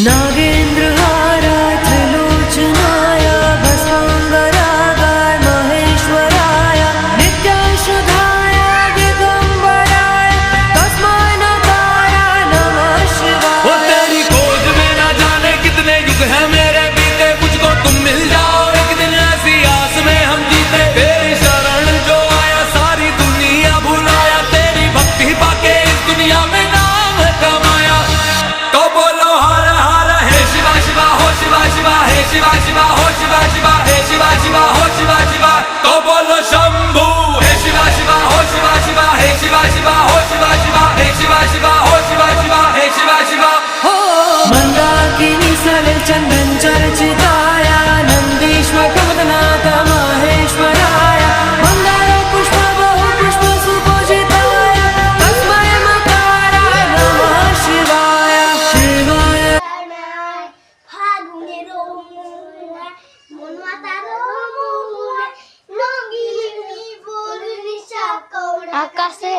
नागेन्द्रहाराय त्रिलोचनाय भस्माङ्गरागाय महेश्वराय नित्याशुधाय दिगम्बराय तस्मै नकाराय नमः शिवाय। वो तेरी खोज में ना जाने कितने युग हैं मेरे बीते, मुझको तुम मिल जाओ एक दिन ऐसी आस में हम जीते। तेरी शरण जो आया सारी दुनिया भुलाया, तेरी भक्ति पाके इस दुनिया में नाम है कमाया। तो बोलो हर हर हे शिवा शिवा हो शिवा शिवा हे शिवा शिवा हो शिवा शिवा हे शिवा शिवा हो शिवा शिवा। तो बोलो शंभू हे शिवा शिवा हो शिवा शिवा हे शिवा शिवा हो शिवा शिवा हे शिवा शिवा हो शिवा शिवा हे शिवा शिवा। मंदाकिनी सलिल चंदन चर्चिताय नंदीश्वर प्रमदनाथ महेश्वराय मंदार पुष्प बहु पुष्प सुपूजिताय तस्मै मकाराय नमः शिवाय। शिवाय আকাশে